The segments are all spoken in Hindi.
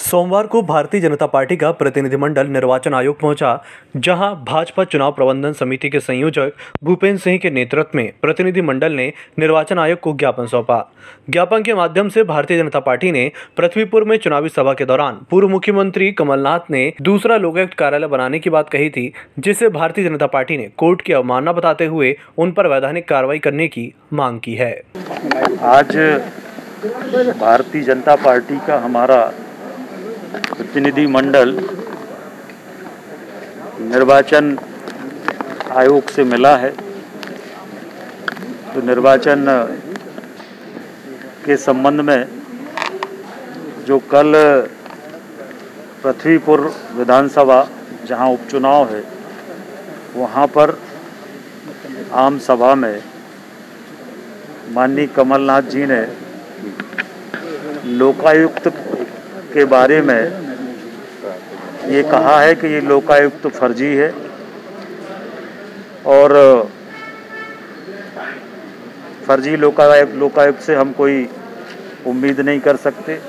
सोमवार को भारतीय जनता पार्टी का प्रतिनिधिमंडल निर्वाचन आयोग पहुंचा, जहां भाजपा चुनाव प्रबंधन समिति के संयोजक भूपेंद्र सिंह के नेतृत्व में प्रतिनिधिमंडल ने निर्वाचन आयोग को ज्ञापन सौंपा। ज्ञापन के माध्यम से भारतीय जनता पार्टी ने पृथ्वीपुर में चुनावी सभा के दौरान पूर्व मुख्यमंत्री कमलनाथ ने दूसरा लोकायुक्त कार्यालय बनाने की बात कही थी, जिसे भारतीय जनता पार्टी ने कोर्ट की अवमानना बताते हुए उन पर वैधानिक कार्रवाई करने की मांग की है। आज भारतीय जनता पार्टी का हमारा प्रतिनिधि मंडल निर्वाचन आयोग से मिला है। तो निर्वाचन के संबंध में जो कल पृथ्वीपुर विधानसभा जहां उपचुनाव है, वहां पर आम सभा में माननीय कमलनाथ जी ने लोकायुक्त के बारे में ये कहा है कि ये लोकायुक्त फर्जी है और फर्जी लोकायुक्त से हम कोई उम्मीद नहीं कर सकते।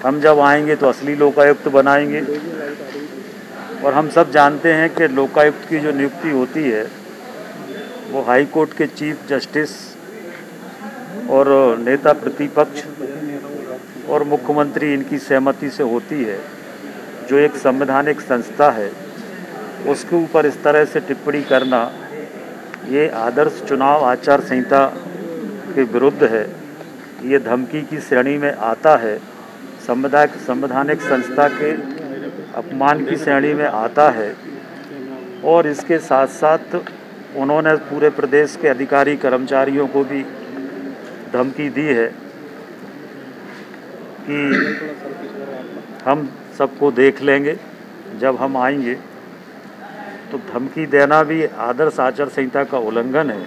हम जब आएंगे तो असली लोकायुक्त बनाएंगे। और हम सब जानते हैं कि लोकायुक्त की जो नियुक्ति होती है वो हाई कोर्ट के चीफ जस्टिस और नेता प्रतिपक्ष और मुख्यमंत्री इनकी सहमति से होती है। जो एक संवैधानिक संस्था है उसके ऊपर इस तरह से टिप्पणी करना ये आदर्श चुनाव आचार संहिता के विरुद्ध है। ये धमकी की श्रेणी में आता है, संवैधानिक संस्था के अपमान की श्रेणी में आता है। और इसके साथ साथ उन्होंने पूरे प्रदेश के अधिकारी कर्मचारियों को भी धमकी दी है कि हम सबको देख लेंगे जब हम आएंगे। तो धमकी देना भी आदर्श आचार संहिता का उल्लंघन है।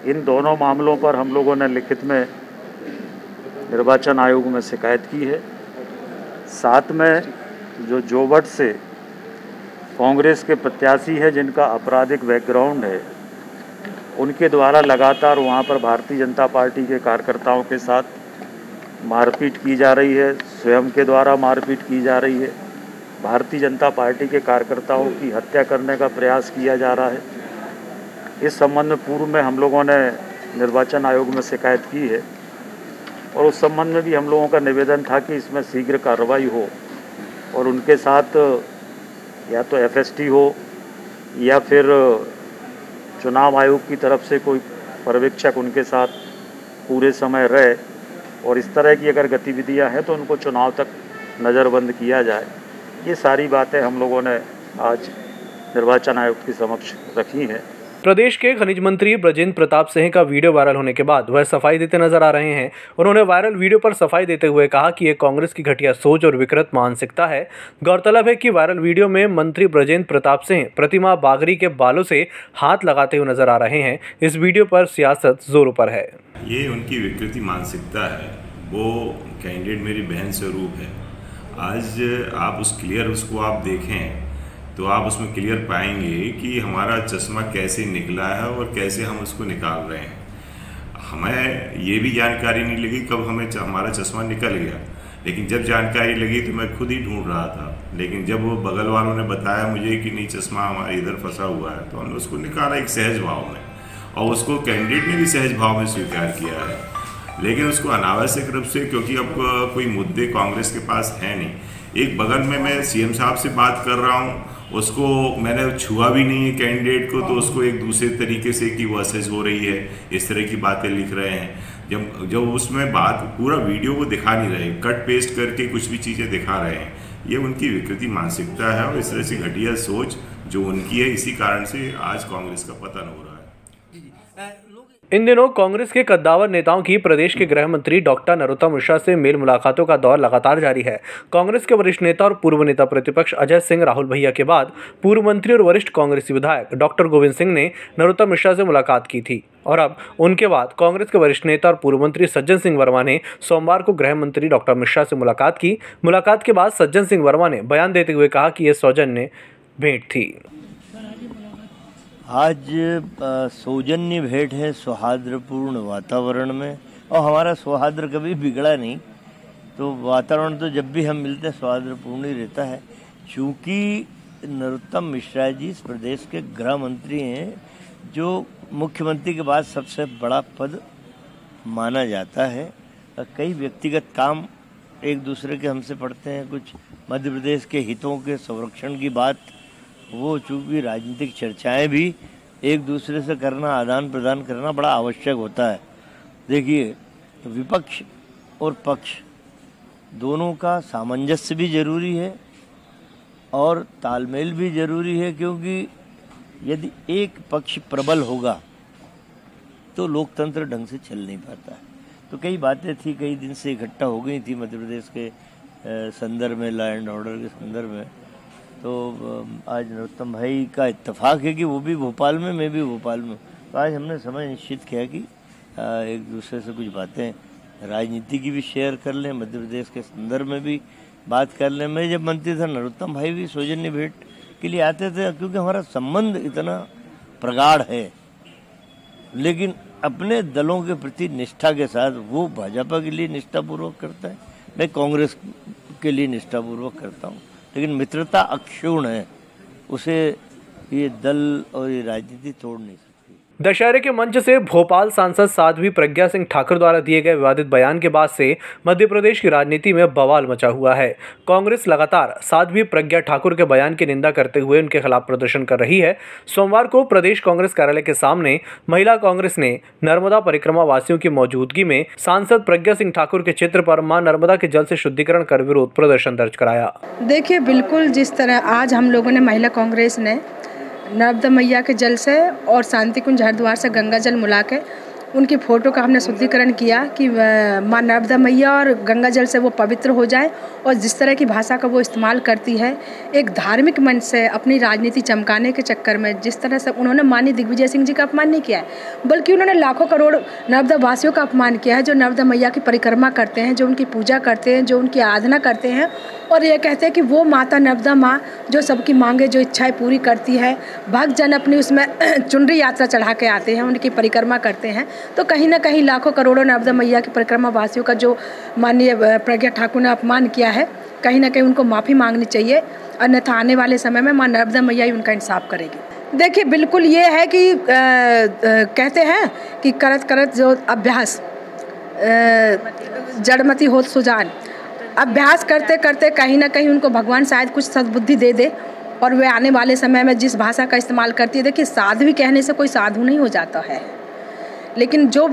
इन दोनों मामलों पर हम लोगों ने लिखित में निर्वाचन आयोग में शिकायत की है। साथ में जो जोबट से कांग्रेस के प्रत्याशी है जिनका आपराधिक बैकग्राउंड है, उनके द्वारा लगातार वहाँ पर भारतीय जनता पार्टी के कार्यकर्ताओं के साथ मारपीट की जा रही है, स्वयं के द्वारा मारपीट की जा रही है। भारतीय जनता पार्टी के कार्यकर्ताओं की हत्या करने का प्रयास किया जा रहा है। इस संबंध में पूर्व में हम लोगों ने निर्वाचन आयोग में शिकायत की है और उस संबंध में भी हम लोगों का निवेदन था कि इसमें शीघ्र कार्रवाई हो और उनके साथ या तो एफएसटी हो या फिर चुनाव आयोग की तरफ से कोई पर्यवेक्षक उनके साथ पूरे समय रहे और इस तरह की अगर गतिविधियां हैं तो उनको चुनाव तक नज़रबंद किया जाए। ये सारी बातें हम लोगों ने आज निर्वाचन आयोग के समक्ष रखी हैं। प्रदेश के खनिज मंत्री ब्रजेंद्र प्रताप सिंह का वीडियो वायरल होने के बाद वह सफाई देते नजर आ रहे हैं। उन्होंने वायरल वीडियो पर सफाई देते हुए कहा कि ये कांग्रेस की घटिया सोच और विकृत मानसिकता है। गौरतलब है कि वायरल वीडियो में मंत्री ब्रजेंद्र प्रताप सिंह प्रतिमा बागरी के बालों से हाथ लगाते हुए नजर आ रहे हैं। इस वीडियो पर सियासत जोरों पर है। ये उनकी विकृति मानसिकता है। वो कैंडिडेट मेरी बहन स्वरूप है। आज आप उसको आप देखें तो आप उसमें क्लियर पाएंगे कि हमारा चश्मा कैसे निकला है और कैसे हम उसको निकाल रहे हैं। हमें ये भी जानकारी नहीं लगी कब हमारा चश्मा निकल गया, लेकिन जब जानकारी लगी तो मैं खुद ही ढूंढ रहा था। लेकिन जब वो बगल वालों ने बताया मुझे कि नहीं चश्मा हमारा इधर फंसा हुआ है, तो हमने उसको निकाला एक सहज भाव में, और उसको कैंडिडेट ने भी सहज भाव में स्वीकार किया है। लेकिन उसको अनावश्यक रूप से, क्योंकि अब कोई मुद्दे कांग्रेस के पास है नहीं। एक बगल में मैं सीएम साहब से बात कर रहा हूँ, उसको मैंने छुआ भी नहीं है कैंडिडेट को, तो उसको एक दूसरे तरीके से कि वो असेस हो रही है, इस तरह की बातें लिख रहे हैं। जब उसमें बात पूरा वीडियो वो दिखा नहीं रहे, कट पेस्ट करके कुछ भी चीज़ें दिखा रहे हैं। ये उनकी विकृति मानसिकता है और इस तरह से घटिया सोच जो उनकी है, इसी कारण से आज कांग्रेस का पतन हो रहा है। इन दिनों कांग्रेस के कद्दावर नेताओं की प्रदेश के गृह मंत्री डॉक्टर नरोत्तम मिश्रा से मेल मुलाकातों का दौर लगातार जारी है। कांग्रेस के वरिष्ठ नेता और पूर्व नेता प्रतिपक्ष अजय सिंह राहुल भैया के बाद पूर्व मंत्री और वरिष्ठ कांग्रेसी विधायक डॉक्टर गोविंद सिंह ने नरोत्तम मिश्रा से मुलाकात की थी और अब उनके बाद कांग्रेस के वरिष्ठ नेता और पूर्व मंत्री सज्जन सिंह वर्मा ने सोमवार को गृह मंत्री डॉक्टर मिश्रा से मुलाकात की। मुलाकात के बाद सज्जन सिंह वर्मा ने बयान देते हुए कहा कि यह सौजन्य भेंट थी। आज सौजन्य भेंट है सौहार्दपूर्ण वातावरण में, और हमारा सौहार्द कभी बिगड़ा नहीं। तो वातावरण तो जब भी हम मिलते हैं सौहार्दपूर्ण ही रहता है। चूँकि नरोत्तम मिश्रा जी इस प्रदेश के गृह मंत्री हैं, जो मुख्यमंत्री के बाद सबसे बड़ा पद माना जाता है। कई व्यक्तिगत काम एक दूसरे के हमसे पड़ते हैं, कुछ मध्य प्रदेश के हितों के संरक्षण की बात, वो चूँकि राजनीतिक चर्चाएं भी एक दूसरे से करना, आदान प्रदान करना बड़ा आवश्यक होता है। देखिए, विपक्ष और पक्ष दोनों का सामंजस्य भी जरूरी है और तालमेल भी जरूरी है, क्योंकि यदि एक पक्ष प्रबल होगा तो लोकतंत्र ढंग से चल नहीं पाता है। तो कई बातें थी, कई दिन से इकट्ठा हो गई थी मध्य प्रदेश के संदर्भ में, लॉ एंड ऑर्डर के संदर्भ में। तो आज नरोत्तम भाई का इत्तेफाक है कि वो भी भोपाल में, मैं भी भोपाल में। तो आज हमने समय निश्चित किया कि एक दूसरे से कुछ बातें राजनीति की भी शेयर कर लें, मध्य प्रदेश के संदर्भ में भी बात कर लें। मैं जब मंत्री था, नरोत्तम भाई भी सौजन्य भेंट के लिए आते थे, क्योंकि हमारा संबंध इतना प्रगाढ़ है। लेकिन अपने दलों के प्रति निष्ठा के साथ वो भाजपा के लिए निष्ठापूर्वक करता है, मैं कांग्रेस के लिए निष्ठापूर्वक करता हूँ। लेकिन मित्रता अक्षुण्ण है, उसे ये दल और ये राजनीति तोड़ नहीं सकती। दशहरे के मंच से भोपाल सांसद साध्वी प्रज्ञा सिंह ठाकुर द्वारा दिए गए विवादित बयान के बाद से मध्य प्रदेश की राजनीति में बवाल मचा हुआ है। कांग्रेस लगातार साध्वी प्रज्ञा ठाकुर के बयान की निंदा करते हुए उनके खिलाफ प्रदर्शन कर रही है। सोमवार को प्रदेश कांग्रेस कार्यालय के सामने महिला कांग्रेस ने नर्मदा परिक्रमा वासियों की मौजूदगी में सांसद प्रज्ञा सिंह ठाकुर के चित्र पर मां नर्मदा के जल से शुद्धिकरण कर विरोध प्रदर्शन दर्ज कराया। देखिए, बिल्कुल जिस तरह आज हम लोगों ने महिला कांग्रेस ने नर्मदा मैया के जल से और शांति कुंज हरिद्वार से गंगा जल मिला के उनकी फ़ोटो का हमने शुद्धिकरण किया कि माँ नर्मदा मैया और गंगा जल से वो पवित्र हो जाए। और जिस तरह की भाषा का वो इस्तेमाल करती है, एक धार्मिक मंच से अपनी राजनीति चमकाने के चक्कर में जिस तरह से उन्होंने माननीय दिग्विजय सिंह जी का अपमान नहीं किया है, बल्कि उन्होंने लाखों करोड़ नर्मदा वासियों का अपमान किया है, जो नर्मदा मैया की परिक्रमा करते हैं, जो उनकी पूजा करते हैं, जो उनकी आराधना करते हैं और ये कहते हैं कि वो माता नर्मदा माँ जो सबकी मांगे, जो इच्छाएं पूरी करती है। भक्त जन अपनी उसमें चुनरी यात्रा चढ़ा के आते हैं, उनकी परिक्रमा करते हैं। तो कहीं ना कहीं लाखों करोड़ों नर्मदा मैया की परिक्रमा वासियों का जो माननीय प्रज्ञा ठाकुर ने अपमान किया है, कहीं ना कहीं उनको माफ़ी मांगनी चाहिए, अन्यथा आने वाले समय में माँ नर्मदा मैया ही उनका इंसाफ करेगी। देखिए, बिल्कुल ये है कि कहते हैं कि करत करत जो अभ्यास जड़मती होत सुजान, अभ्यास करते करते कहीं ना कहीं उनको भगवान शायद कुछ सद्बुद्धि दे दे और वे आने वाले समय में जिस भाषा का इस्तेमाल करती है। देखिए, साध्वी कहने से कोई साधु नहीं हो जाता है, लेकिन जो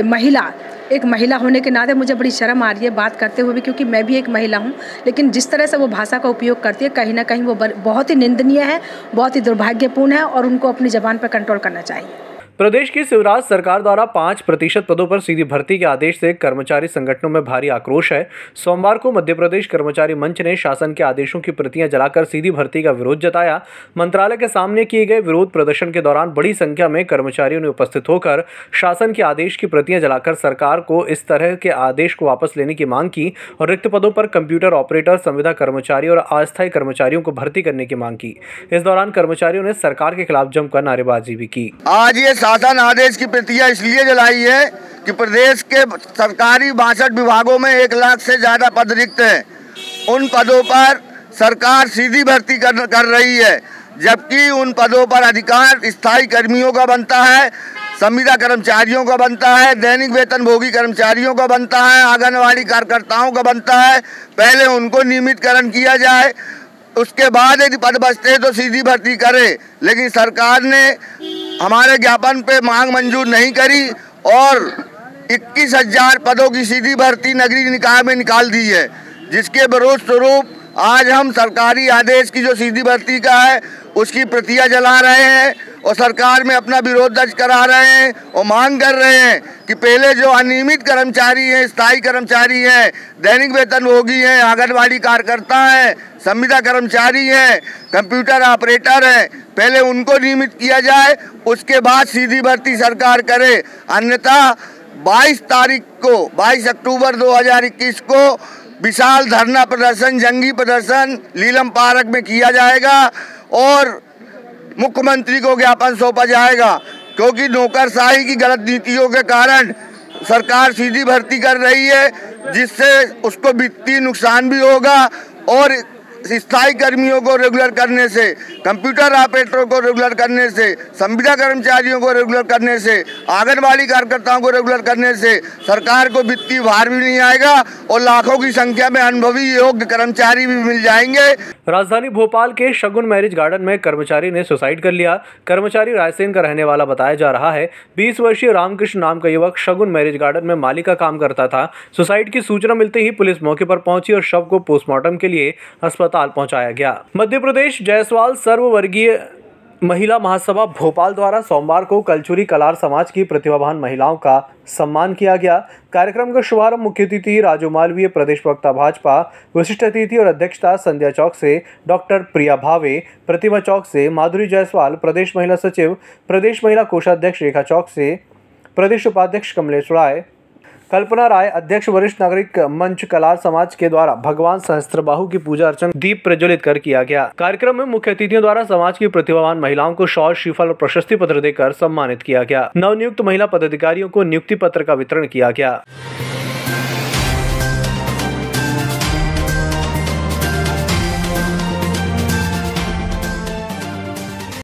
महिला, एक महिला होने के नाते मुझे बड़ी शर्म आ रही है बात करते हुए भी, क्योंकि मैं भी एक महिला हूँ, लेकिन जिस तरह से वो भाषा का उपयोग करती है कहीं ना कहीं वो बहुत ही निंदनीय है, बहुत ही दुर्भाग्यपूर्ण है और उनको अपनी ज़बान पर कंट्रोल करना चाहिए। प्रदेश की शिवराज सरकार द्वारा 5% पदों पर सीधी भर्ती के आदेश से कर्मचारी संगठनों में भारी आक्रोश है। सोमवार को मध्य प्रदेश कर्मचारी मंच ने शासन के आदेशों की प्रतियां जलाकर सीधी भर्ती का विरोध जताया। मंत्रालय के सामने किए गए विरोध प्रदर्शन के दौरान बड़ी संख्या में कर्मचारियों ने उपस्थित होकर शासन के आदेश की प्रतियां जलाकर सरकार को इस तरह के आदेश को वापस लेने की मांग की और रिक्त पदों पर कंप्यूटर ऑपरेटर, संविदा कर्मचारी और अस्थायी कर्मचारियों को भर्ती करने की मांग की। इस दौरान कर्मचारियों ने सरकार के खिलाफ जमकर नारेबाजी भी की। आज ये शासन आदेश की प्रतियां इसलिए जलाई है कि प्रदेश के सरकारी 62 विभागों में 1 लाख से ज्यादा पद रिक्त हैं। उन पदों पर सरकार सीधी भर्ती कर रही है, जबकि उन पदों पर अधिकार स्थायी कर्मियों का बनता है, संविदा कर्मचारियों का बनता है, दैनिक वेतन भोगी कर्मचारियों का बनता है, आंगनवाड़ी कार्यकर्ताओं का बनता है। पहले उनको नियमितकरण किया जाए, उसके बाद यदि पद बचते हैं तो सीधी भर्ती करे। लेकिन सरकार ने हमारे ज्ञापन पे मांग मंजूर नहीं करी और 21,000 पदों की सीधी भर्ती नगरीय निकाय में निकाल दी है, जिसके विरोध स्वरूप आज हम सरकारी आदेश की जो सीधी भर्ती का है उसकी प्रतियां जला रहे हैं और सरकार में अपना विरोध दर्ज करा रहे हैं और मांग कर रहे हैं कि पहले जो अनियमित कर्मचारी हैं, स्थायी कर्मचारी हैं, दैनिक वेतनभोगी हैं, आंगनवाड़ी कार्यकर्ता हैं, संविदा कर्मचारी हैं, कंप्यूटर ऑपरेटर हैं, पहले उनको नियमित किया जाए, उसके बाद सीधी भर्ती सरकार करे। अन्यथा 22 अक्टूबर 2021 को विशाल धरना प्रदर्शन, जंगी प्रदर्शन लीलम पार्क में किया जाएगा और मुख्यमंत्री को ज्ञापन सौंपा जाएगा, क्योंकि नौकरशाही की गलत नीतियों के कारण सरकार सीधी भर्ती कर रही है, जिससे उसको वित्तीय नुकसान भी होगा और स्थायी कर्मियों को रेगुलर करने से, कंप्यूटर ऑपरेटरों को रेगुलर करने से, संविदा कर्मचारियों को रेगुलर करने से, आंगनबाड़ी कार्यकर्ताओं को रेगुलर करने से सरकार को वित्तीय भार भी नहीं आएगा और लाखों की संख्या में अनुभवी योग्य कर्मचारी भी मिल जाएंगे। राजधानी भोपाल के शगुन मैरिज गार्डन में कर्मचारी ने सुसाइड कर लिया। कर्मचारी रायसेन का रहने वाला बताया जा रहा है। 20 वर्षीय रामकृष्ण नाम का युवक शगुन मैरिज गार्डन में माली का काम करता था। सुसाइड की सूचना मिलते ही पुलिस मौके पर पहुंची और शव को पोस्टमार्टम के लिए अस्पताल पहुंचाया गया। मध्य प्रदेश जायसवाल सर्ववर्गीय महिला महासभा भोपाल द्वारा सोमवार को कलचुरी कलार समाज की प्रतिभावान महिलाओं का सम्मान किया गया। कार्यक्रम का शुभारंभ मुख्य अतिथि राजू मालवीय, प्रदेश प्रवक्ता भाजपा, विशिष्ट अतिथि और अध्यक्षता संध्या चौक से डॉक्टर प्रिया भावे, प्रतिभा चौक से माधुरी जायसवाल, प्रदेश महिला सचिव, प्रदेश महिला कोषाध्यक्ष रेखा चौक से, प्रदेश उपाध्यक्ष कमलेश राय, कल्पना राय, अध्यक्ष वरिष्ठ नागरिक मंच कलार समाज के द्वारा भगवान सहस्त्रबाहु की पूजा अर्चन दीप प्रज्वलित कर किया गया। कार्यक्रम में मुख्य अतिथियों द्वारा समाज की प्रतिभावान महिलाओं को शॉल, श्रीफल और प्रशस्ति पत्र देकर सम्मानित किया गया। नवनियुक्त महिला पदाधिकारियों को नियुक्ति पत्र का वितरण किया गया।